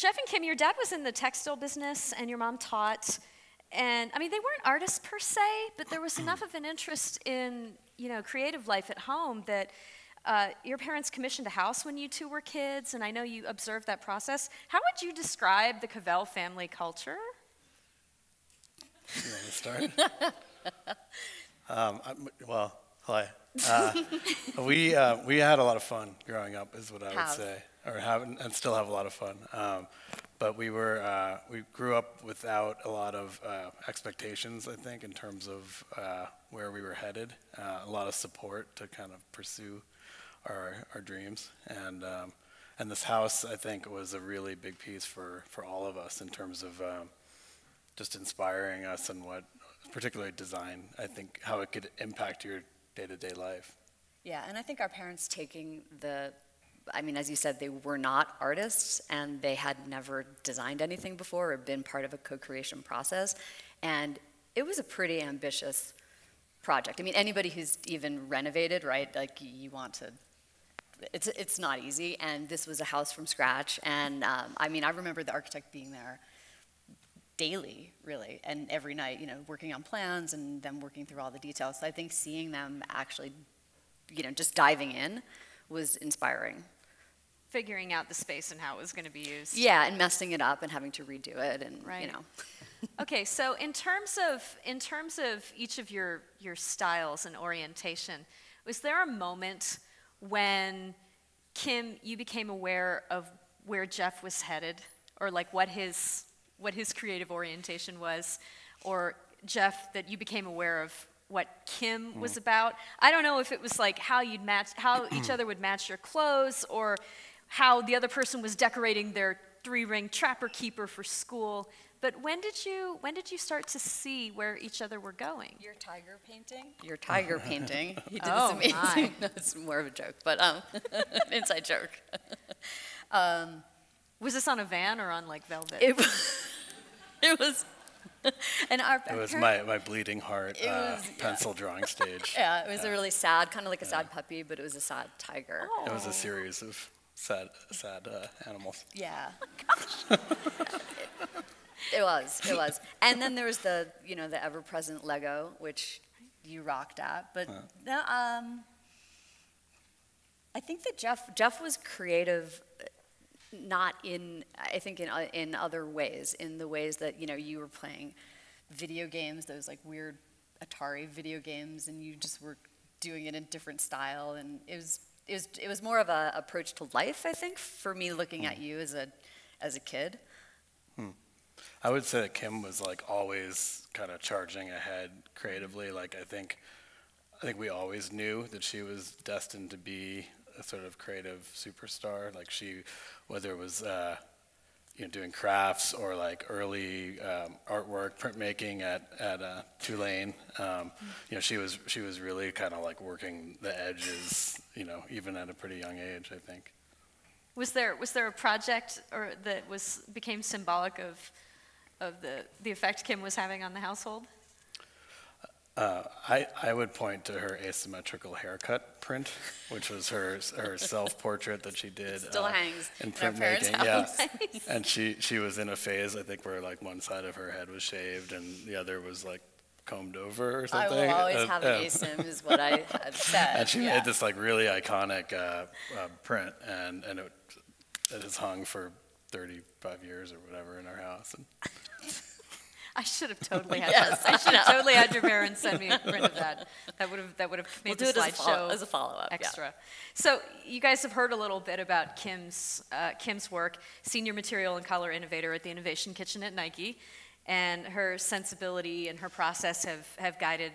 Jeff and Kim, your dad was in the textile business and your mom taught. And I mean, they weren't artists per se, but there was enough of an interest in, you know, creative life at home that your parents commissioned a house when you two were kids, and I know you observed that process. How would you describe the Kovel family culture? You want to start? Well, hi. We had a lot of fun growing up, is what I would say, or have, and still have a lot of fun. But we grew up without a lot of expectations, I think, in terms of where we were headed. A lot of support to kind of pursue our dreams, and this house, I think, was a really big piece for all of us in terms of just inspiring us and what, particularly design, I think, how it could impact your day-to-day life. Yeah, and I think our parents taking I mean, as you said, they were not artists, and they had never designed anything before or been part of a co-creation process. And it was a pretty ambitious project. I mean, anybody who's even renovated, right, like you want to, it's not easy. And this was a house from scratch. And I mean, I remember the architect being there daily, really, and every night, you know, working on plans and them working through all the details. So I think seeing them actually, you know, just diving in was inspiring. Figuring out the space and how it was going to be used. Yeah, and messing it up and having to redo it, and right. You know. Okay, so in terms of each of your styles and orientation, was there a moment when, Kim, you became aware of where Jeff was headed, or like what his creative orientation was, or Jeff, that you became aware of what Kim was about? I don't know if it was like how each other would match your clothes, or how the other person was decorating their 3-ring trapper keeper for school. But when did you start to see where each other were going? Your tiger painting? Your tiger painting. He did Oh, this amazing. my. No, it's more of a joke, but an inside joke. Was this on a van or on like velvet? It was. And it was my bleeding heart pencil drawing stage. Yeah, it was a really sad, kind of like a sad puppy, but it was a sad tiger. Oh. It was a series of sad animals. Yeah. It was. And then there was the ever-present Lego, which you rocked at. But I think that Jeff was creative, not in other ways, in the ways that, you know, you were playing video games, those like weird Atari video games, and you just were doing it in different style, and it was more of a approach to life, I think, for me, looking at you as a kid. I would say that Kim was like always kind of charging ahead creatively. Like I think we always knew that she was destined to be a sort of creative superstar. Like whether it was doing crafts or like early artwork, printmaking at Tulane, she was really kind of like working the edges, even at a pretty young age, I think. Was there a project that became symbolic of the effect Kim was having on the household? I would point to her asymmetrical haircut print, which was her self-portrait that she did. Still hangs in printmaking. Yeah, and she was in a phase, I think, where like one side of her head was shaved and the other was like combed over or something. I will always have an asym, is what I had said. And she made this like really iconic print, and it has hung for 35 years or whatever in our house. And I should have totally had Yes, I should have totally had your parents send me a print of that. That would have made the slideshow as a follow-up extra. Yeah. So you guys have heard a little bit about Kim's work, senior material and color innovator at the Innovation Kitchen at Nike, and her sensibility and her process have guided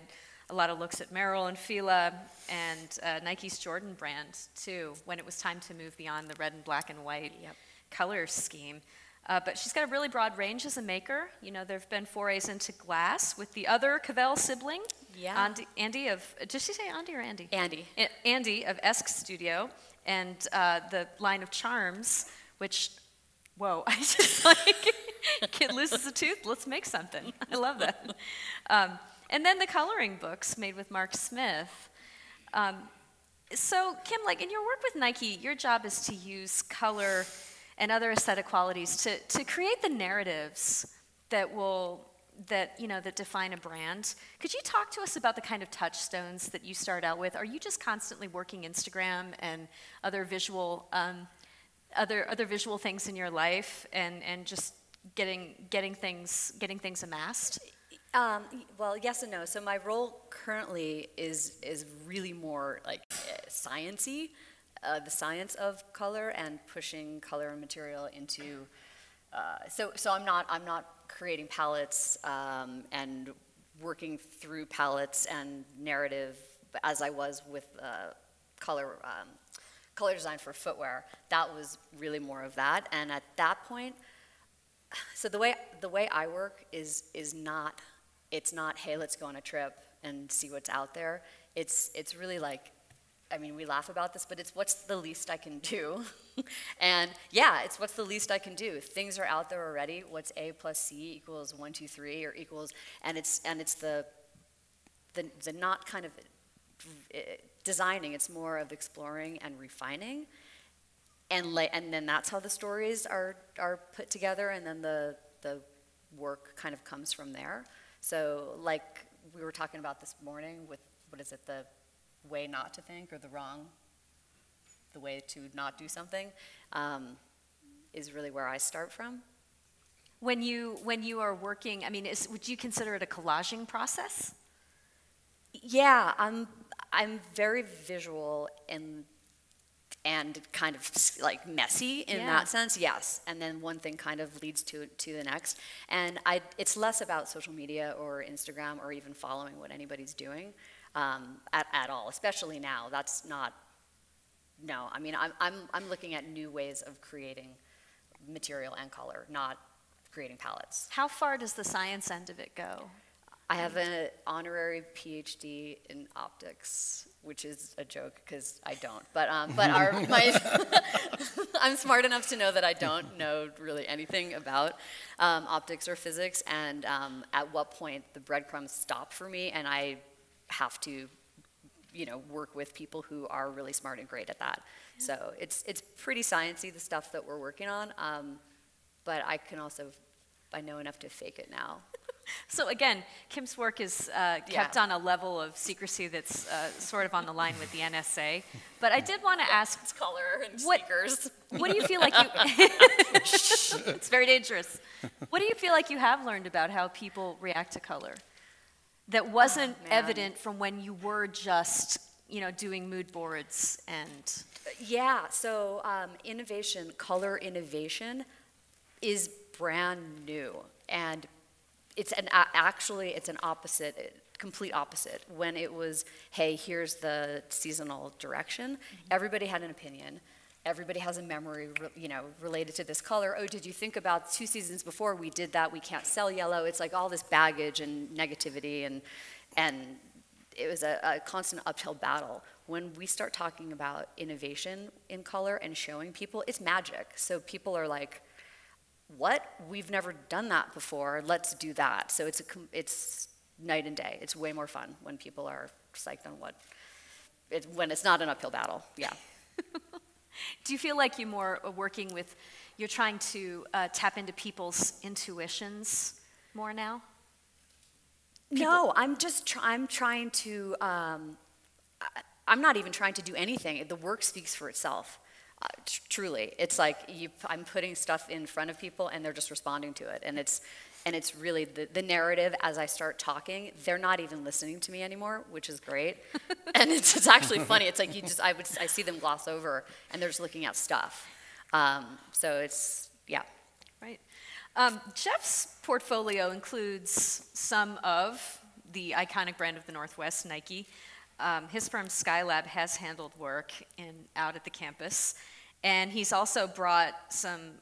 a lot of looks at Merrill and Fila and Nike's Jordan brand too, when it was time to move beyond the red and black and white color scheme. But she's got a really broad range as a maker. There have been forays into glass with the other Kovel sibling, Andy of, did she say Andy or Andy? Andy. Andy of Esk Studio, and the line of charms, which, whoa, I just like, kid loses a tooth, let's make something. I love that. And then the coloring books made with Mark Smith. So Kim, like in your work with Nike, your job is to use color and other aesthetic qualities to create the narratives that that define a brand. Could you talk to us about the kind of touchstones that you start out with? Are you just constantly working Instagram and other visual other visual things in your life and just getting things amassed? Well, yes and no. So my role currently is really more like science-y, the science of color and pushing color and material into. So I'm not creating palettes and working through palettes and narrative as I was with color design for footwear. That was really more of that. And at that point, so the way I work is not, it's not, hey, let's go on a trip and see what's out there. It's really like, I mean, we laugh about this, but it's what's the least I can do. And yeah, it's what's the least I can do. Things are out there already. What's A plus C equals 1, 2, 3, or equals, and it's the not kind of designing. It's more of exploring and refining. And then that's how the stories are put together, and then the work kind of comes from there. So like we were talking about this morning with, what is it, the way not to think, or the way to not do something, is really where I start from. When you are working, I mean, would you consider it a collaging process? Yeah, I'm very visual and kind of like messy in that sense, yes. And then one thing kind of leads to the next. And it's less about social media or Instagram or even following what anybody's doing at all, especially now. That's not, no. I mean, I'm looking at new ways of creating material and color, not creating palettes. How far does the science end of it go? I have an honorary PhD in optics, which is a joke because I don't. But I'm smart enough to know that I don't know really anything about optics or physics, and at what point the breadcrumbs stop for me, and I have to, work with people who are really smart and great at that. Yeah. So it's pretty sciencey, the stuff that we're working on, but I know enough to fake it now. So again, Kim's work is kept on a level of secrecy that's sort of on the line with the NSA. But I did want to ask, it's color and sneakers. What do you feel like you? It's very dangerous. What do you feel like you have learned about how people react to color that wasn't evident from when you were just doing mood boards and? Yeah. So color innovation, is brand new, and it's an complete opposite. When it was, hey, here's the seasonal direction, everybody had an opinion. Everybody has a memory, related to this color. Oh, did you think about 2 seasons before we did that? We can't sell yellow. It's like all this baggage and negativity, and it was a constant uphill battle. When we start talking about innovation in color and showing people, it's magic. So people are like, what? We've never done that before. Let's do that. So it's night and day. It's way more fun when people are psyched on when it's not an uphill battle. Yeah. Do you feel like you're more you're trying to tap into people's intuitions more now? No, I'm trying to. I'm not even trying to do anything. The work speaks for itself. Truly, it's like I'm putting stuff in front of people and they're just responding to it, and it's really the narrative. As I start talking, they're not even listening to me anymore, which is great. And it's actually funny. It's like I see them gloss over and they're just looking at stuff. So it's right. Jeff's portfolio includes some of the iconic brand of the Northwest, Nike. His firm Skylab has handled work out at the campus, and he's also brought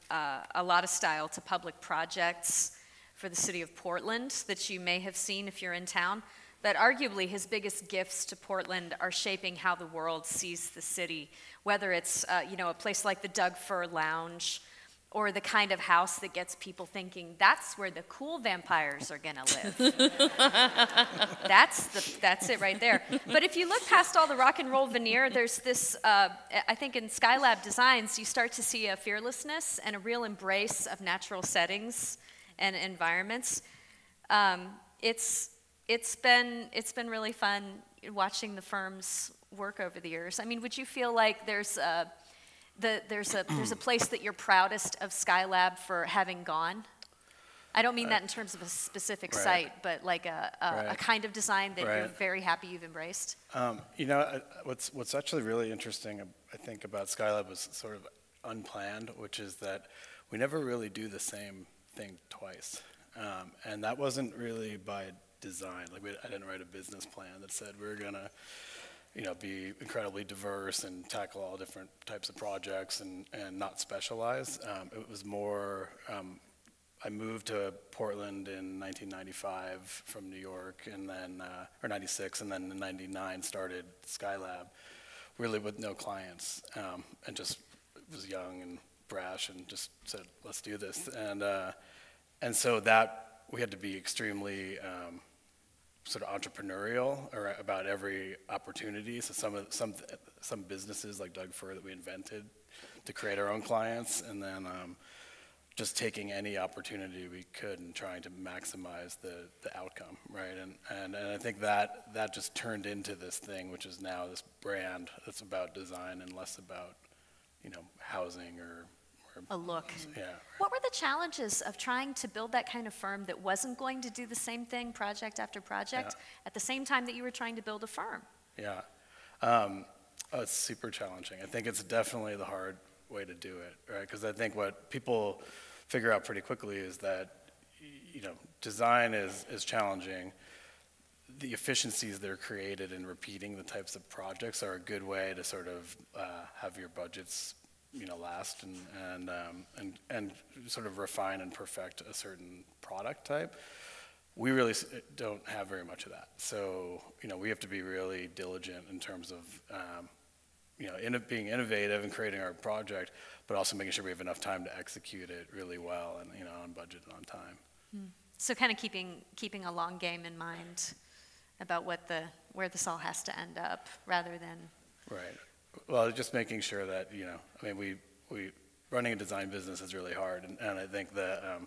a lot of style to public projects for the city of Portland that you may have seen if you're in town. But arguably, his biggest gifts to Portland are shaping how the world sees the city, whether it's a place like the Doug Fir Lounge, or the kind of house that gets people thinking, that's where the cool vampires are gonna live. That's it right there. But if you look past all the rock and roll veneer, there's this, I think in Skylab designs, you start to see a fearlessness and a real embrace of natural settings and environments. It's been really fun watching the firm's work over the years. I mean, would you feel like there's a place that you're proudest of Skylab for having gone? I don't mean that in terms of a specific site, but like a kind of design that you're very happy you've embraced. You know, what's actually really interesting, I think, about Skylab was sort of unplanned, which is that we never really do the same thing twice. And that wasn't really by design. Like I didn't write a business plan that said we're gonna, you know, be incredibly diverse and tackle all different types of projects and not specialize. It was more, I moved to Portland in 1995 from New York, and then, or 96, and then in 99 started Skylab, really with no clients, and just was young and brash and just said, let's do this. And so that, we had to be extremely, sort of entrepreneurial about every opportunity. So some businesses like Doug Fur that we invented to create our own clients, and then just taking any opportunity we could and trying to maximize the outcome, right? And I think that just turned into this thing, which is now this brand that's about design and less about, you know, housing or a look. Yeah. What were the challenges of trying to build that kind of firm that wasn't going to do the same thing project after project at the same time that you were trying to build a firm? Yeah. It's super challenging. I think it's definitely the hard way to do it, right? Because I think what people figure out pretty quickly is that, you know, design is challenging. The efficiencies that are created in repeating the types of projects are a good way to sort of have your budgets, you know, last and sort of refine and perfect a certain product type. We really don't have very much of that. So, you know, we have to be really diligent in terms of, you know, being innovative and creating our project, but also making sure we have enough time to execute it really well and, you know, on budget and on time. So kind of keeping a long game in mind about where this all has to end up rather than... Right. Well, just making sure that, you know, I mean, we running a design business is really hard, and I think that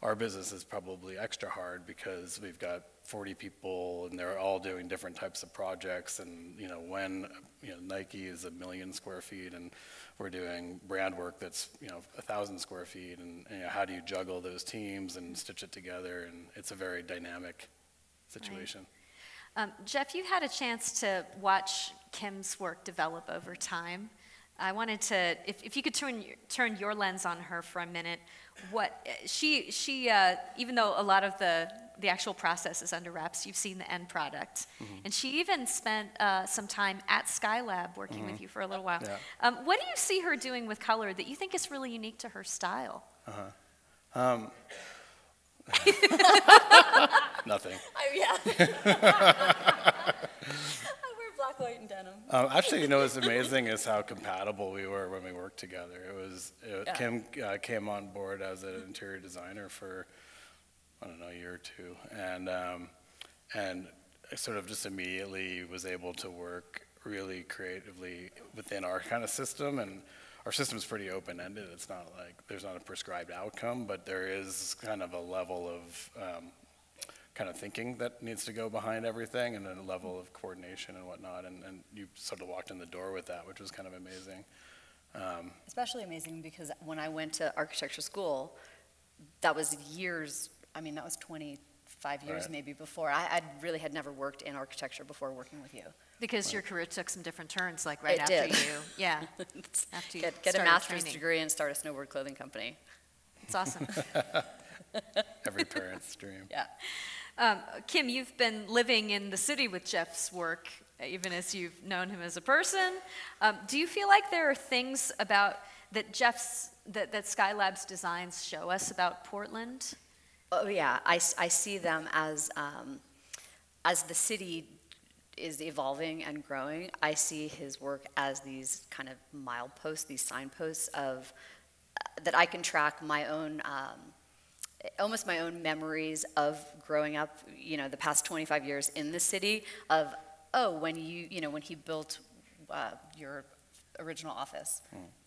our business is probably extra hard because we've got 40 people and they're all doing different types of projects, and, you know, when, you know, Nike is 1 million square feet and we're doing brand work that's, you know, 1,000 square feet, and you know, how do you juggle those teams and stitch it together? And it's a very dynamic situation. Right. Jeff, you had a chance to watch Kim's work develop over time. I wanted to, if you could turn your lens on her for a minute, what she even though a lot of the actual process is under wraps, you've seen the end product, and she even spent some time at Skylab working with you for a little while. Yeah. What do you see her doing with color that you think is really unique to her style? Nothing. Yeah. I wear black, white, and denim. Actually, you know, what's amazing is how compatible we were when we worked together. Kim came on board as an interior designer for, I don't know, a year or two, and I sort of just immediately was able to work really creatively within our kind of system, and our system's pretty open-ended. It's not like there's not a prescribed outcome, but there is kind of a level of kind of thinking that needs to go behind everything, and a level of coordination and whatnot, and you sort of walked in the door with that, which was kind of amazing. Especially amazing because when I went to architecture school, that was years, I mean, that was 25 years maybe before. I really had never worked in architecture before working with you. Because your career took some different turns, like right It after did. you, after you Get a started master's training. degree and start a snowboard clothing company. It's awesome. Every parent's dream. Yeah. Kim, you've been living in the city with Jeff's work, even as you've known him as a person. Do you feel like there are things about that that Skylab's designs show us about Portland? Oh yeah, I see them as the city is evolving and growing. I see his work as these kind of mileposts, these signposts of that I can track my own, almost my own memories of growing up, you know, the past 25 years in the city of, oh, when when he built your original office,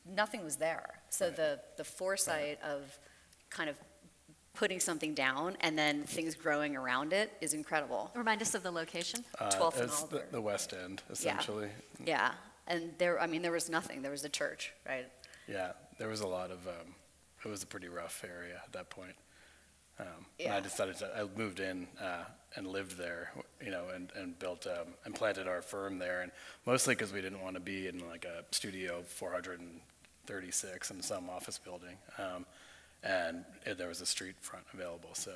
nothing was there. So the foresight of kind of putting something down and then things growing around it is incredible. Remind us of the location. 12th and It's Oliver. the West End, essentially. Yeah, and there was nothing. There was a church, right? Yeah, there was a lot of, it was a pretty rough area at that point. And I moved in and lived there, you know, and built, and planted our firm there, and mostly because we didn't want to be in like a studio 436 in some office building. And there was a street front available, so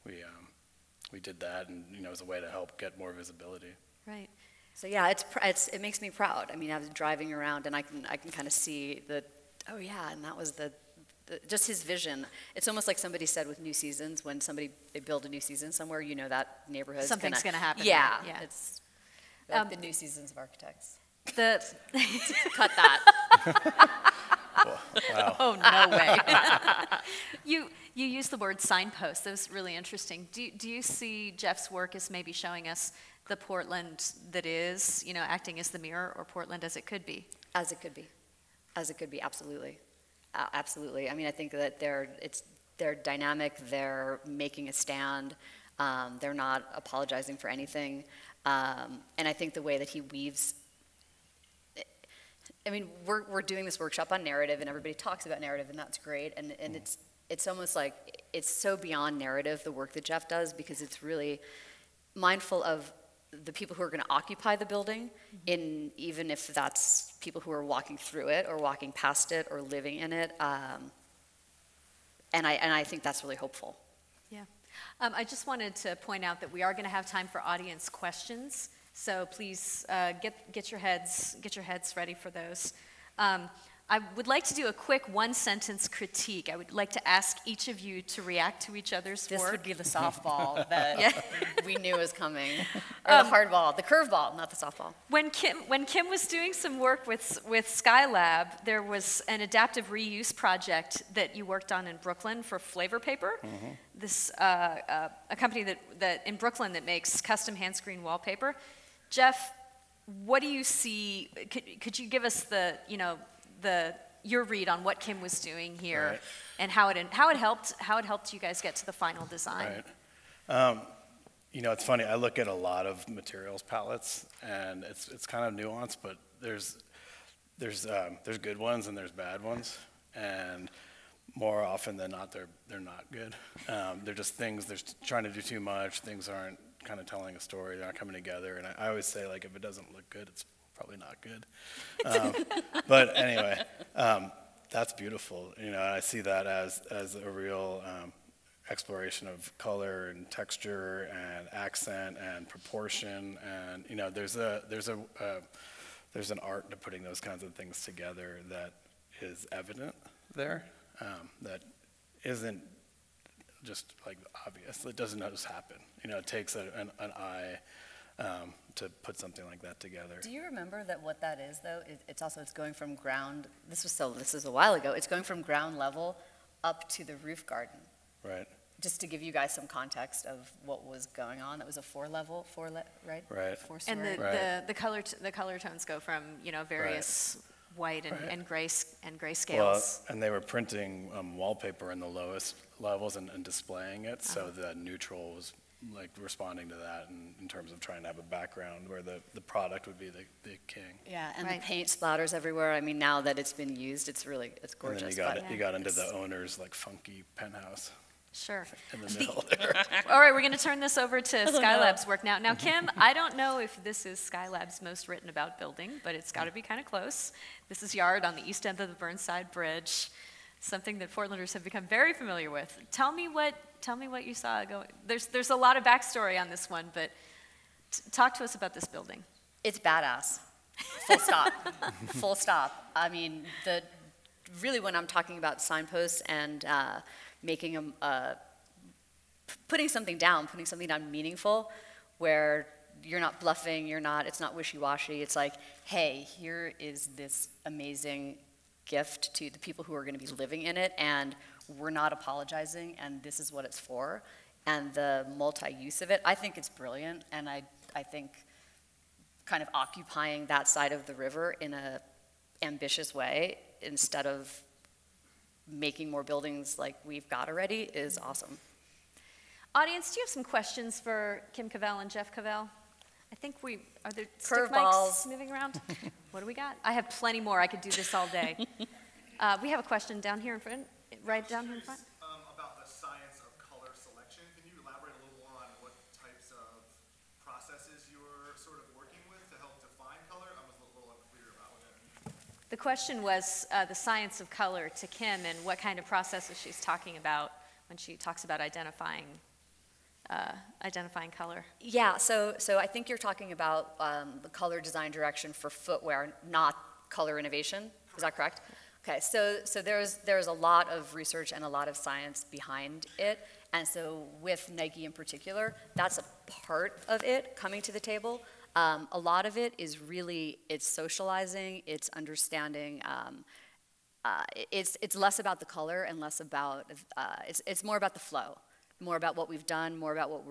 we did that, and you know, it was a way to help get more visibility. Right. So yeah, it makes me proud. I mean, I was driving around and I can kind of see oh yeah, and that was just his vision. It's almost like somebody said with New Seasons, when they build a new season somewhere, you know that neighborhood. Something's gonna happen. Yeah, Yeah. it's like the New Seasons of Architects. Cut that. Wow. Oh, no way. You used the word signpost. That was really interesting. Do you see Jeff's work as maybe showing us the Portland that is, you know, acting as the mirror, or Portland as it could be? As it could be. As it could be, absolutely. Absolutely. I mean, I think that they're dynamic, they're making a stand, they're not apologizing for anything. And I think the way that he weaves, I mean, we're doing this workshop on narrative, and everybody talks about narrative, and that's great. And it's almost like it's so beyond narrative, the work that Jeff does, because it's really mindful of the people who are going to occupy the building, even if that's people who are walking through it or walking past it or living in it. And I think that's really hopeful. Yeah. I just wanted to point out that we are going to have time for audience questions. So please get your heads ready for those. I would like to do a quick one-sentence critique. I would like to ask each of you to react to each other's work. This would be the softball that we knew was coming, or the hard ball, the curve ball, not the softball. When Kim was doing some work with Skylab, there was an adaptive reuse project that you worked on in Brooklyn for Flavor Paper. This a company that in Brooklyn that makes custom hand screen wallpaper. Jeff, what do you see? Could you give us your read on what Kim was doing here, right, and how it helped you guys get to the final design? Right. You know, it's funny. I look at a lot of materials palettes, and it's kind of nuanced, but there's good ones and there's bad ones, and more often than not, they're not good. They're just things. They're trying to do too much. Things aren't kind of telling a story. They're not coming together. And I always say, like, if it doesn't look good, it's probably not good. But anyway, that's beautiful. You know, I see that as a real exploration of color and texture and accent and proportion. And you know, there's an art to putting those kinds of things together that is evident there. That isn't just like obvious. It doesn't just happen. You know, it takes an eye to put something like that together. Do you remember that what that is, though? It's going from ground. This is a while ago. It's going from ground level up to the roof garden. Right. Just to give you guys some context of what was going on, that was a right? Right. And Right. the color tones go from, you know, various white and gray scales. Well, and they were printing wallpaper in the lowest levels and displaying it, so the neutral was like responding to that in terms of trying to have a background where the product would be the king. Yeah, and the paint splatters everywhere. I mean, now that it's been used, it's gorgeous. And then you got into the owner's like funky penthouse. Sure. In the middle there. All right, we're going to turn this over to Skylab's work now. Now, Kim, I don't know if this is Skylab's most written about building, but it's got to be kind of close. This is Yard on the east end of the Burnside Bridge, something that Portlanders have become very familiar with. Tell me what you saw going. There's a lot of backstory on this one, but talk to us about this building. It's badass. Full stop. Full stop. I mean, really when I'm talking about signposts and making putting something down meaningful, where you're not bluffing, it's not wishy-washy. It's like, hey, here is this amazing gift to the people who are going to be living in it, and we're not apologizing, and this is what it's for. And the multi-use of it, I think it's brilliant, and I think kind of occupying that side of the river in a ambitious way instead of making more buildings like we've got already is awesome. Audience, do you have some questions for Kim Kovel and Jeff Kovel? I think are there stick Curveballs mics moving around? What do we got? I have plenty more. I could do this all day. We have a question down here in front, right down here in front. About the science of color selection. Can you elaborate a little more on what types of processes you're sort of working with to help define color? I was a little unclear about what that means. The question was the science of color to Kim and what kind of processes she's talking about when she talks about identifying color. Yeah, so I think you're talking about the color design direction for footwear, not color innovation. Is that correct? Okay, so there's a lot of research and a lot of science behind it, and so with Nike in particular, that's a part of it coming to the table. A lot of it is really, it's socializing, it's understanding. It's less about the color and less about, it's more about the flow, more about what we've done, more about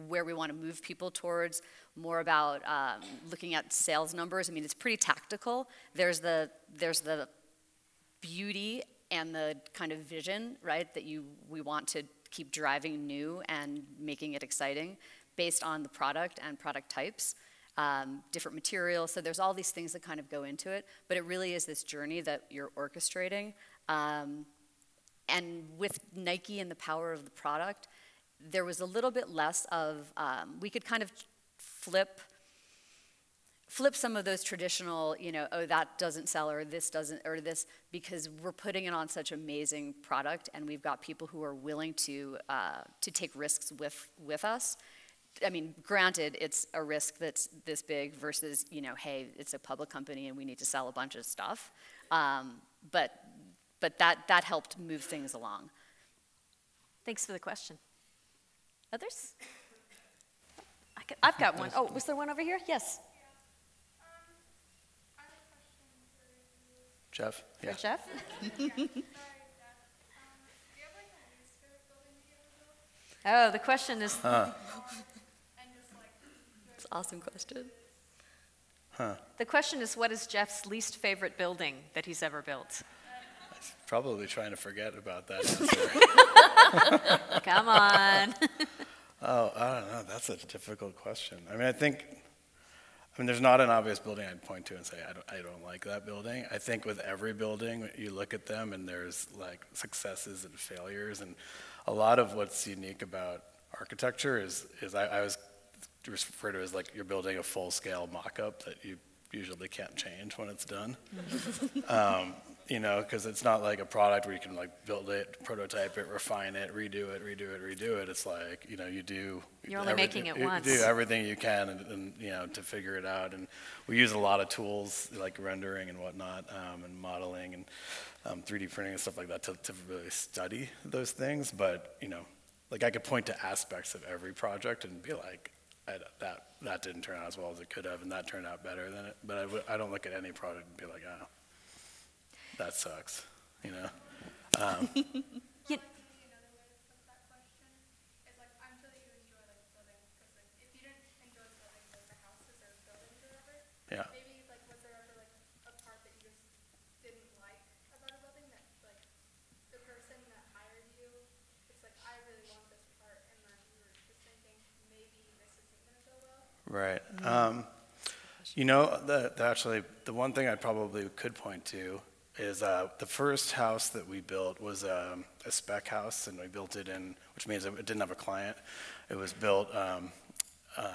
where we want to move people towards, more about looking at sales numbers. I mean, it's pretty tactical. There's the beauty and the kind of vision, right, that we want to keep driving new and making it exciting based on the product and product types, different materials. So there's all these things that kind of go into it, but it really is this journey that you're orchestrating. And with Nike and the power of the product, there was a little bit less of, we could kind of flip some of those traditional, oh, that doesn't sell, or this doesn't, or this, because we're putting it on such amazing product, and we've got people who are willing to take risks with us. I mean, granted, it's a risk that's this big versus, hey, it's a public company and we need to sell a bunch of stuff. But that helped move things along. Thanks for the question. Others? I've got one. Oh, was there one over here? Yes. Jeff? Yeah. For Jeff? Oh, the question is... It's an awesome question. The question is, what is Jeff's least favorite building that he's ever built? Probably trying to forget about that answer. Come on. Oh, I don't know. That's a difficult question. I mean, there's not an obvious building I'd point to and say, I don't like that building. I think with every building, you look at them and there's like successes and failures. And a lot of what's unique about architecture is I always refer to it as like you're building a full-scale mock-up that you usually can't change when it's done. Because it's not like a product where you can like build it, prototype it, refine it, redo it. It's like, You're only making it once. You do everything you can and to figure it out. And we use a lot of tools like rendering and whatnot, and modeling and 3D printing and stuff like that to really study those things. But, like I could point to aspects of every project and be like, that didn't turn out as well as it could have, and that turned out better than it. But I don't look at any product and be like, oh, that sucks, Yeah. Maybe was there ever a part that you just didn't like about a building that the person that hired you, it's like, I really want this part, and then you were just thinking maybe this isn't gonna go well? Right. Actually, the one thing I probably could point to is the first house that we built was a spec house, and we built it which means it didn't have a client. It was built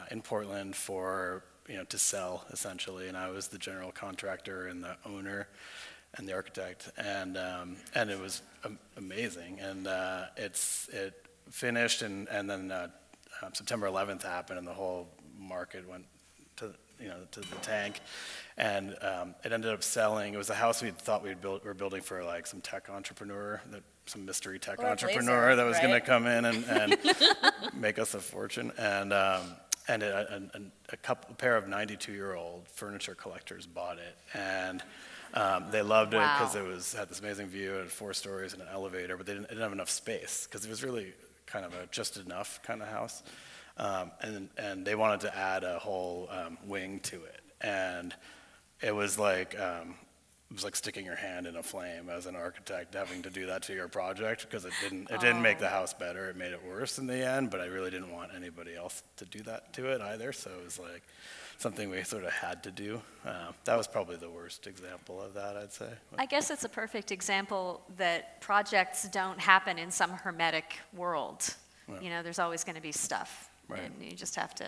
in Portland for, to sell, essentially, and I was the general contractor and the owner and the architect, and it was amazing, and it finished, and then September 11th happened, and the whole market went to the tank, and it ended up selling. It was a house we thought we were building for like some tech entrepreneur, some mystery tech entrepreneur that was going to come in and make us a fortune, and a pair of 92-year-old furniture collectors bought it, and They loved it because it had this amazing view, it had 4 stories and an elevator, but it didn't have enough space because it was really kind of a just enough kind of house. And they wanted to add a whole wing to it. And it was like sticking your hand in a flame as an architect, having to do that to your project, because it didn't make the house better. It made it worse in the end, but I really didn't want anybody else to do that to it either. So it was like something we sort of had to do. That was probably the worst example of that, I'd say. I guess it's a perfect example that projects don't happen in some hermetic world. Yeah. You know, there's always going to be stuff, right. And you just have to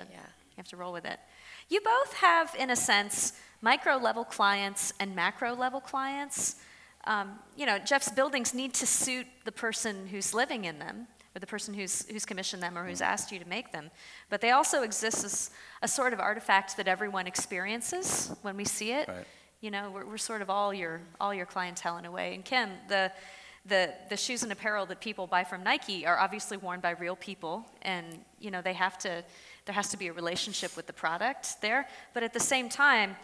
roll with it. You both have, in a sense, micro-level clients and macro-level clients. You know, Jeff's buildings need to suit the person who's living in them, or the person who's commissioned them or who's asked you to make them. But they also exist as a sort of artifact that everyone experiences when we see it. Right. You know, we're sort of all your clientele in a way. And Kim, the shoes and apparel that people buy from Nike are obviously worn by real people, and you know, there has to be a relationship with the product there. But at the same time,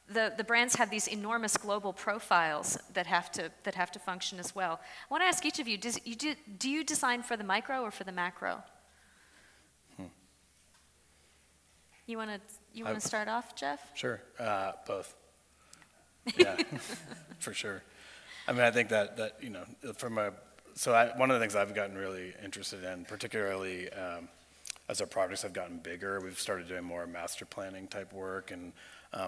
the brands have these enormous global profiles that have to function as well. I want to ask each of you: do you design for the micro or for the macro? You want to start off, Jeff? Sure, both. Yeah, for sure. I mean, I think that you know, one of the things I've gotten really interested in, particularly as our projects have gotten bigger, we've started doing more master planning type work, and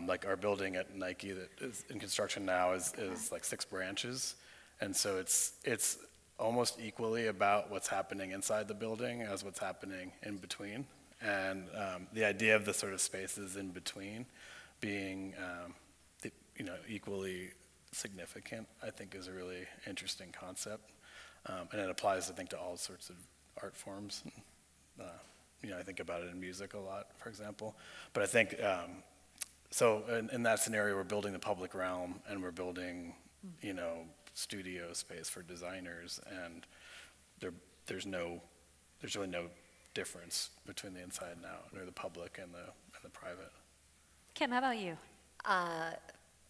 like our building at Nike that is in construction now is like 6 branches, and so it's almost equally about what's happening inside the building as what's happening in between, and the idea of the sort of spaces in between being you know, equally significant, I think, is a really interesting concept, and it applies, I think, to all sorts of art forms. You know, I think about it in music a lot, for example. But I think, so in that scenario, we're building the public realm, and we're building, you know, studio space for designers, and there's really no difference between the inside and out, or the public and the private. Kim, how about you?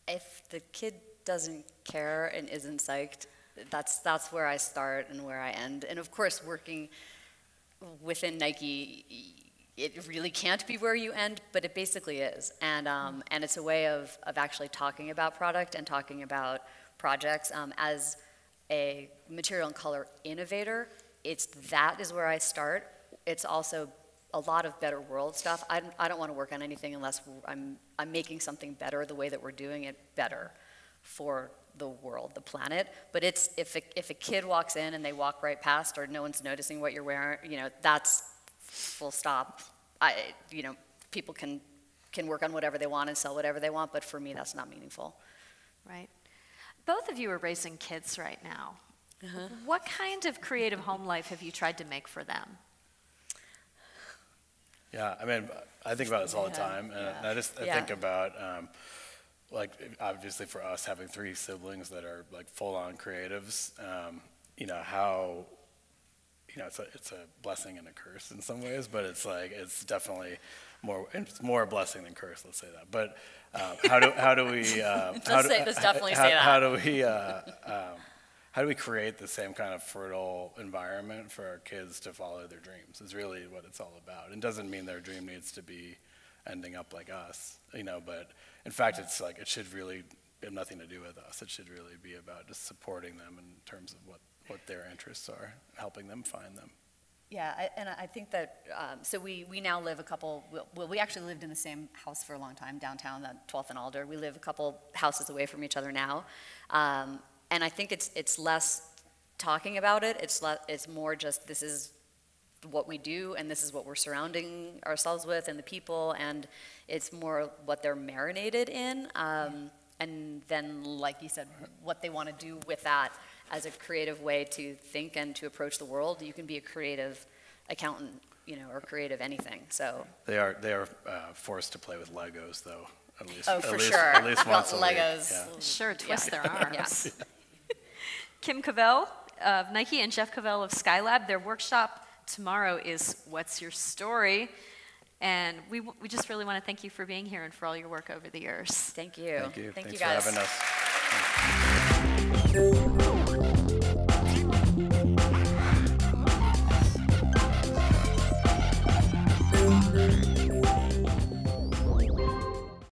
If the kid doesn't care and isn't psyched, that's where I start and where I end. And of course, working within Nike, it really can't be where you end, but it basically is. And it's a way of actually talking about product and talking about projects. As a material and color innovator, that is where I start. It's also a lot of better world stuff. I don't want to work on anything unless I'm making something better the way that we're doing it better for the world, the planet. But it's if a kid walks in and they walk right past, or no one's noticing what you're wearing, you know, that's full stop. You know, people can work on whatever they want and sell whatever they want, but for me, that's not meaningful. Right. Both of you are raising kids right now. What kind of creative home life have you tried to make for them? Yeah, I mean, I think about this all the time, and I think about, like, obviously for us, having 3 siblings that are like full-on creatives, you know, how, you know, it's a blessing and a curse in some ways, but it's like, it's definitely more a blessing than curse, let's say that. But how do we, how do we create the same kind of fertile environment for our kids to follow their dreams is really what it's all about. It doesn't mean their dream needs to be ending up like us, you know, but in fact, it's like, it should really have nothing to do with us. It should really be about just supporting them in terms of what their interests are, helping them find them. Yeah, and I think that, so we now live we actually lived in the same house for a long time, downtown, 12th and Alder. We live a couple houses away from each other now. And I think it's less talking about it. It's more just, this is what we do, and this is what we're surrounding ourselves with, and the people, and it's more what they're marinated in. And then, like you said, what they want to do with that as a creative way to think and to approach the world. You can be a creative accountant, you know, or creative anything. So they are forced to play with Legos, though. At least, sure. At least once a Legos. week. Yeah. Sure, twist their arms. Kim Kovel of Nike and Jeff Kovel of Skylab. Their workshop tomorrow is What's Your Story? And we just really want to thank you for being here and for all your work over the years. Thank you. Thank you. Thanks you guys. For having us. you.